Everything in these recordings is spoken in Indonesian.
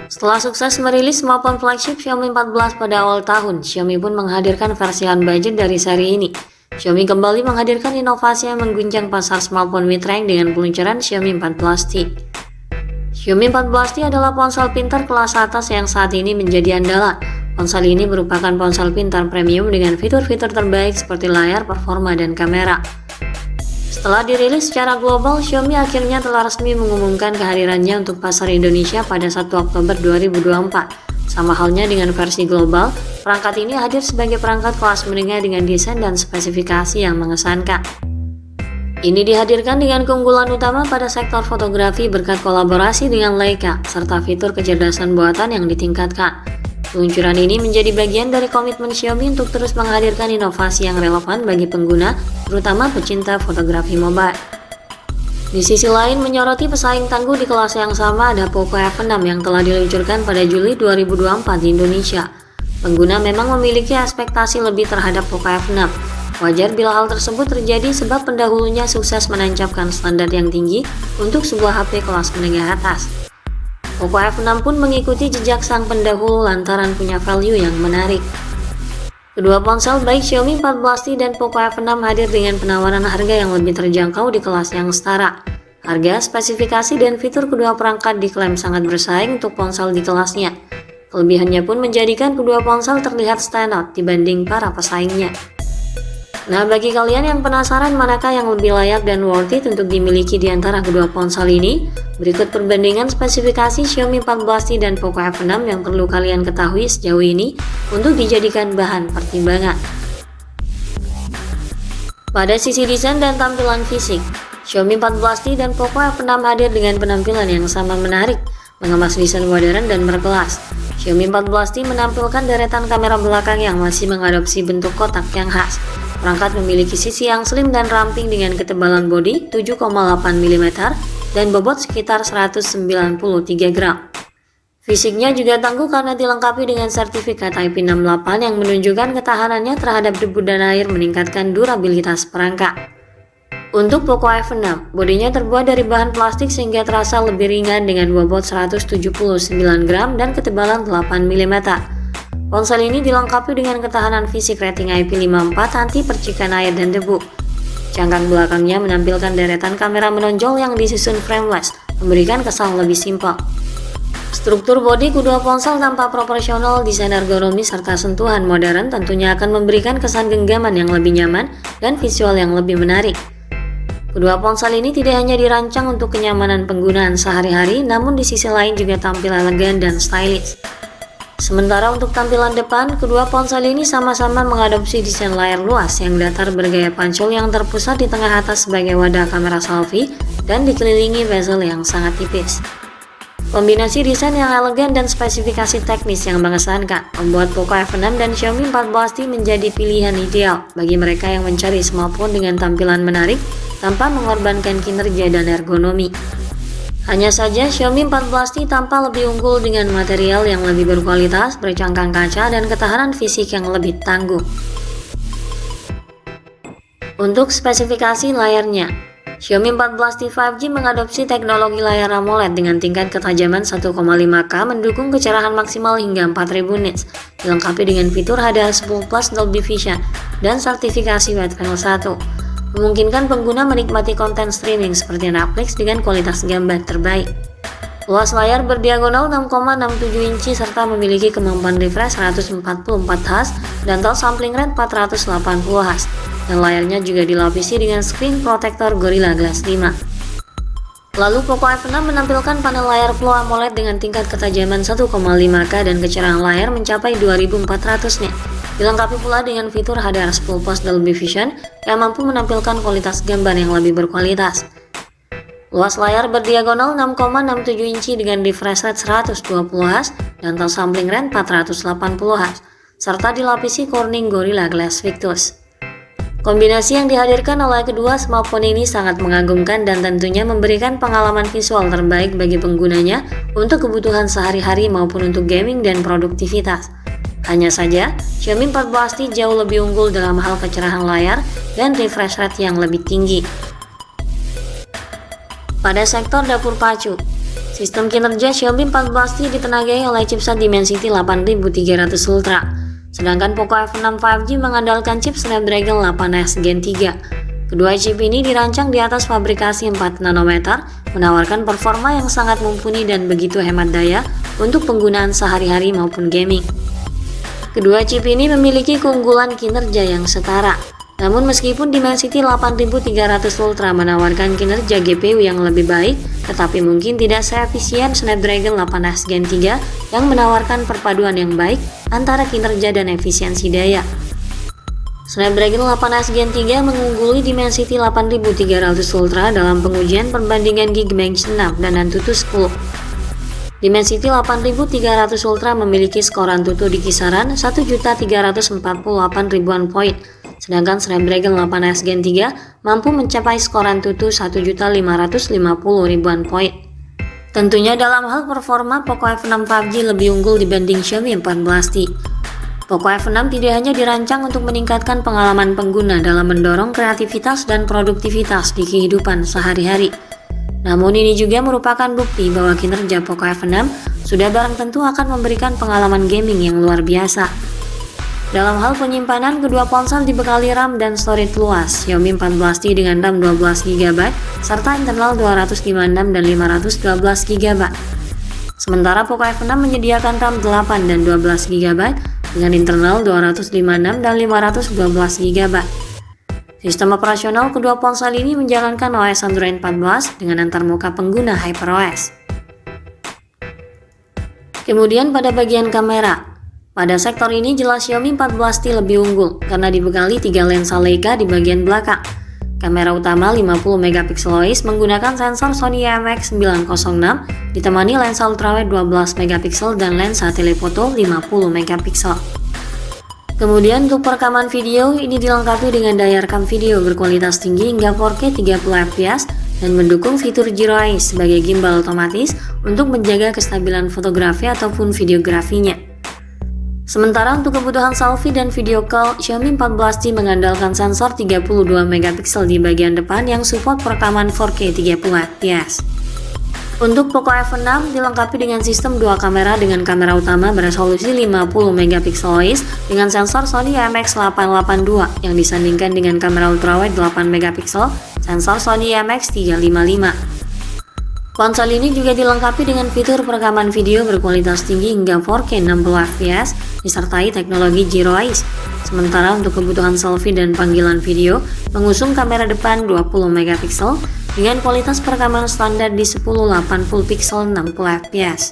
Setelah sukses merilis smartphone flagship Xiaomi 14 pada awal tahun, Xiaomi pun menghadirkan versi budget dari seri ini. Xiaomi kembali menghadirkan inovasi yang mengguncang pasar smartphone mid-range dengan peluncuran Xiaomi 14T. Xiaomi 14T adalah ponsel pintar kelas atas yang saat ini menjadi andalan. Ponsel ini merupakan ponsel pintar premium dengan fitur-fitur terbaik seperti layar, performa, dan kamera. Setelah dirilis secara global, Xiaomi akhirnya telah resmi mengumumkan kehadirannya untuk pasar Indonesia pada 1 Oktober 2024. Sama halnya dengan versi global, perangkat ini hadir sebagai perangkat kelas menengah dengan desain dan spesifikasi yang mengesankan. Ini dihadirkan dengan keunggulan utama pada sektor fotografi berkat kolaborasi dengan Leica, serta fitur kecerdasan buatan yang ditingkatkan. Peluncuran ini menjadi bagian dari komitmen Xiaomi untuk terus menghadirkan inovasi yang relevan bagi pengguna, terutama pecinta fotografi mobile. Di sisi lain, menyoroti pesaing tangguh di kelas yang sama ada Poco F6 yang telah diluncurkan pada Juli 2024 di Indonesia. Pengguna memang memiliki ekspektasi lebih terhadap Poco F6. Wajar bila hal tersebut terjadi sebab pendahulunya sukses menancapkan standar yang tinggi untuk sebuah HP kelas menengah atas. Poco F6 pun mengikuti jejak sang pendahulu lantaran punya value yang menarik. Kedua ponsel baik Xiaomi 14T dan Poco F6 hadir dengan penawaran harga yang lebih terjangkau di kelas yang setara. Harga, spesifikasi, dan fitur kedua perangkat diklaim sangat bersaing untuk ponsel di kelasnya. Kelebihannya pun menjadikan kedua ponsel terlihat stand out dibanding para pesaingnya. Nah, bagi kalian yang penasaran manakah yang lebih layak dan worth it untuk dimiliki di antara kedua ponsel ini, berikut perbandingan spesifikasi Xiaomi 14T dan Poco F6 yang perlu kalian ketahui sejauh ini untuk dijadikan bahan pertimbangan. Pada sisi desain dan tampilan fisik, Xiaomi 14T dan Poco F6 hadir dengan penampilan yang sama menarik, mengemas desain modern dan berkelas. Xiaomi 14T menampilkan deretan kamera belakang yang masih mengadopsi bentuk kotak yang khas. Perangkat memiliki sisi yang slim dan ramping dengan ketebalan bodi 7,8 mm dan bobot sekitar 193 gram. Fisiknya juga tangguh karena dilengkapi dengan sertifikat IP68 yang menunjukkan ketahanannya terhadap debu dan air meningkatkan durabilitas perangkat. Untuk Poco F6, bodinya terbuat dari bahan plastik sehingga terasa lebih ringan dengan bobot 179 gram dan ketebalan 8 mm. Ponsel ini dilengkapi dengan ketahanan fisik rating IP54 anti percikan air dan debu. Cangkang belakangnya menampilkan deretan kamera menonjol yang disusun frameless, memberikan kesan lebih simpel. Struktur bodi kedua ponsel tampak proporsional, desain ergonomis serta sentuhan modern tentunya akan memberikan kesan genggaman yang lebih nyaman dan visual yang lebih menarik. Kedua ponsel ini tidak hanya dirancang untuk kenyamanan penggunaan sehari-hari, namun di sisi lain juga tampil elegan dan stylish. Sementara untuk tampilan depan, kedua ponsel ini sama-sama mengadopsi desain layar luas yang datar bergaya pancol yang terpusat di tengah atas sebagai wadah kamera selfie dan dikelilingi bezel yang sangat tipis. Kombinasi desain yang elegan dan spesifikasi teknis yang mengesankan membuat Poco F6 dan Xiaomi 14T menjadi pilihan ideal bagi mereka yang mencari smartphone dengan tampilan menarik tanpa mengorbankan kinerja dan ergonomi. Hanya saja Xiaomi 14T tampak lebih unggul dengan material yang lebih berkualitas, bercangkang kaca, dan ketahanan fisik yang lebih tangguh. Untuk spesifikasi layarnya, Xiaomi 14T 5G mengadopsi teknologi layar AMOLED dengan tingkat ketajaman 1,5K mendukung kecerahan maksimal hingga 4000 nits, dilengkapi dengan fitur HDR10+ Dolby Vision dan sertifikasi White Panel 1. Memungkinkan pengguna menikmati konten streaming seperti Netflix dengan kualitas gambar terbaik. Luas layar berdiagonal 6,67 inci serta memiliki kemampuan refresh 144Hz dan touch sampling rate 480Hz, dan layarnya juga dilapisi dengan screen protector Gorilla Glass 5. Lalu Poco F6 menampilkan panel layar Full AMOLED dengan tingkat ketajaman 1,5K dan kecerahan layar mencapai 2400 nits. Dilengkapi pula dengan fitur HDR10+ Dolby Vision yang mampu menampilkan kualitas gambar yang lebih berkualitas. Luas layar berdiagonal 6,67 inci dengan refresh rate 120Hz dan touch sampling rate 480Hz, serta dilapisi Corning Gorilla Glass Victus. Kombinasi yang dihadirkan oleh kedua smartphone ini sangat mengagumkan dan tentunya memberikan pengalaman visual terbaik bagi penggunanya untuk kebutuhan sehari-hari maupun untuk gaming dan produktivitas. Hanya saja, Xiaomi 14T jauh lebih unggul dalam hal kecerahan layar dan refresh rate yang lebih tinggi. Pada sektor dapur pacu, Sistem kinerja Xiaomi 14T ditenagai oleh chipset Dimensity 8300 Ultra, sedangkan Poco F6 5G mengandalkan chip Snapdragon 8S Gen 3. Kedua chip ini dirancang di atas fabrikasi 4 nanometer, menawarkan performa yang sangat mumpuni dan begitu hemat daya untuk penggunaan sehari-hari maupun gaming. Kedua chip ini memiliki keunggulan kinerja yang setara. Namun meskipun Dimensity 8300 Ultra menawarkan kinerja GPU yang lebih baik, tetapi mungkin tidak seefisien Snapdragon 8S Gen 3 yang menawarkan perpaduan yang baik antara kinerja dan efisiensi daya. Snapdragon 8S Gen 3 mengungguli Dimensity 8300 Ultra dalam pengujian perbandingan Geekbench 6 dan Antutu 10. Dimensity 8300 Ultra memiliki skor Antutu di kisaran 1.348.000 poin, sedangkan Snapdragon 8S Gen 3 mampu mencapai skor Antutu 1.550.000 poin. Tentunya dalam hal performa, Poco F6 5G lebih unggul dibanding Xiaomi 14T. Poco F6 tidak hanya dirancang untuk meningkatkan pengalaman pengguna dalam mendorong kreativitas dan produktivitas di kehidupan sehari-hari. Namun ini juga merupakan bukti bahwa kinerja Poco F6 sudah barang tentu akan memberikan pengalaman gaming yang luar biasa. Dalam hal penyimpanan, kedua ponsel dibekali RAM dan storage luas, Xiaomi 14T dengan RAM 12GB serta internal 256 dan 512GB. Sementara Poco F6 menyediakan RAM 8 dan 12GB dengan internal 256 dan 512GB. Sistem operasional kedua ponsel ini menjalankan OS Android 14 dengan antarmuka pengguna HyperOS. Kemudian pada bagian kamera, pada sektor ini jelas Xiaomi 14T lebih unggul karena dibekali 3 lensa Leica di bagian belakang. Kamera utama 50MP OIS menggunakan sensor Sony IMX906 ditemani lensa ultrawide 12MP dan lensa telefoto 50MP. Kemudian untuk perekaman video ini dilengkapi dengan daya rekam video berkualitas tinggi hingga 4K 30fps dan mendukung fitur Zero Eyes sebagai gimbal otomatis untuk menjaga kestabilan fotografi ataupun videografinya. Sementara untuk kebutuhan selfie dan video call, Xiaomi 14T mengandalkan sensor 32MP di bagian depan yang support perekaman 4K 30fps. Untuk Poco F6 dilengkapi dengan sistem dua kamera dengan kamera utama beresolusi 50MP OIS dengan sensor Sony IMX882 yang disandingkan dengan kamera ultrawide 8MP sensor Sony IMX355. Ponsel ini juga dilengkapi dengan fitur perekaman video berkualitas tinggi hingga 4K 60fps disertai teknologi Zero Eyes. Sementara untuk kebutuhan selfie dan panggilan video mengusung kamera depan 20MP dengan kualitas perekaman standar di 1080 pixel 60fps.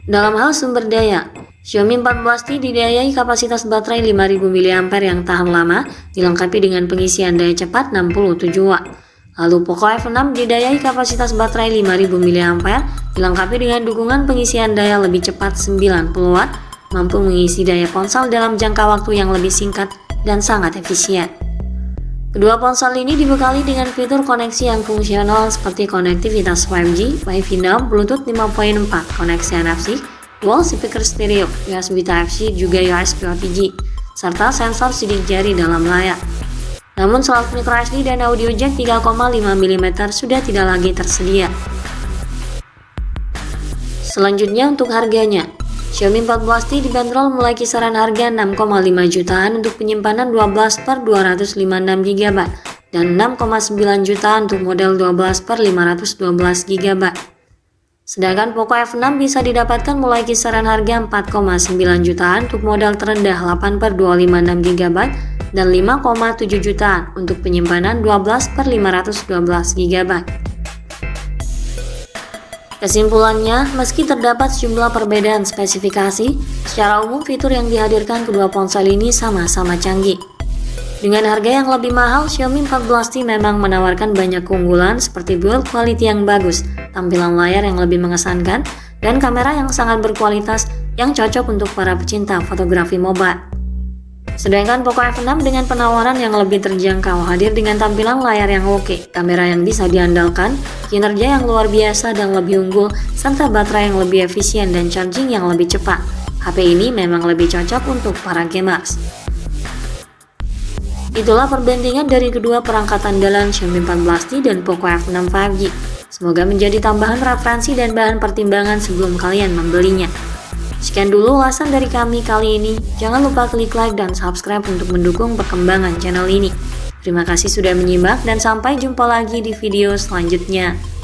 Dalam hal sumber daya, Xiaomi 14T didayai kapasitas baterai 5000 mAh yang tahan lama, dilengkapi dengan pengisian daya cepat 67 Watt. Lalu Poco F6 didayai kapasitas baterai 5000 mAh, dilengkapi dengan dukungan pengisian daya lebih cepat 90 Watt, mampu mengisi daya ponsel dalam jangka waktu yang lebih singkat dan sangat efisien. Kedua ponsel ini dibekali dengan fitur koneksi yang fungsional seperti konektivitas 5G, Wi-Fi 6, Bluetooth 5.4, koneksi NFC, dual speaker stereo, USB Type-C, juga USB OTG, serta sensor sidik jari dalam layar. Namun slot microSD dan audio jack 3,5mm sudah tidak lagi tersedia. Selanjutnya untuk harganya, Xiaomi 14T dibanderol mulai kisaran harga 6,5 jutaan untuk penyimpanan 12/256GB dan 6,9 jutaan untuk model 12/512GB. Sedangkan Poco F6 bisa didapatkan mulai kisaran harga 4,9 jutaan untuk model terendah 8/256GB dan 5,7 jutaan untuk penyimpanan 12/512GB. Kesimpulannya, meski terdapat sejumlah perbedaan spesifikasi, secara umum fitur yang dihadirkan kedua ponsel ini sama-sama canggih. Dengan harga yang lebih mahal, Xiaomi 14T memang menawarkan banyak keunggulan seperti build quality yang bagus, tampilan layar yang lebih mengesankan, dan kamera yang sangat berkualitas yang cocok untuk para pecinta fotografi mobile. Sedangkan Poco F6 dengan penawaran yang lebih terjangkau hadir dengan tampilan layar yang oke, kamera yang bisa diandalkan, kinerja yang luar biasa dan lebih unggul, serta baterai yang lebih efisien dan charging yang lebih cepat. HP ini memang lebih cocok untuk para gamers. Itulah perbandingan dari kedua perangkat andalan Xiaomi 14T dan Poco F6 5G. Semoga menjadi tambahan referensi dan bahan pertimbangan sebelum kalian membelinya. Sekian dulu ulasan dari kami kali ini. Jangan lupa klik like dan subscribe untuk mendukung perkembangan channel ini. Terima kasih sudah menyimak dan sampai jumpa lagi di video selanjutnya.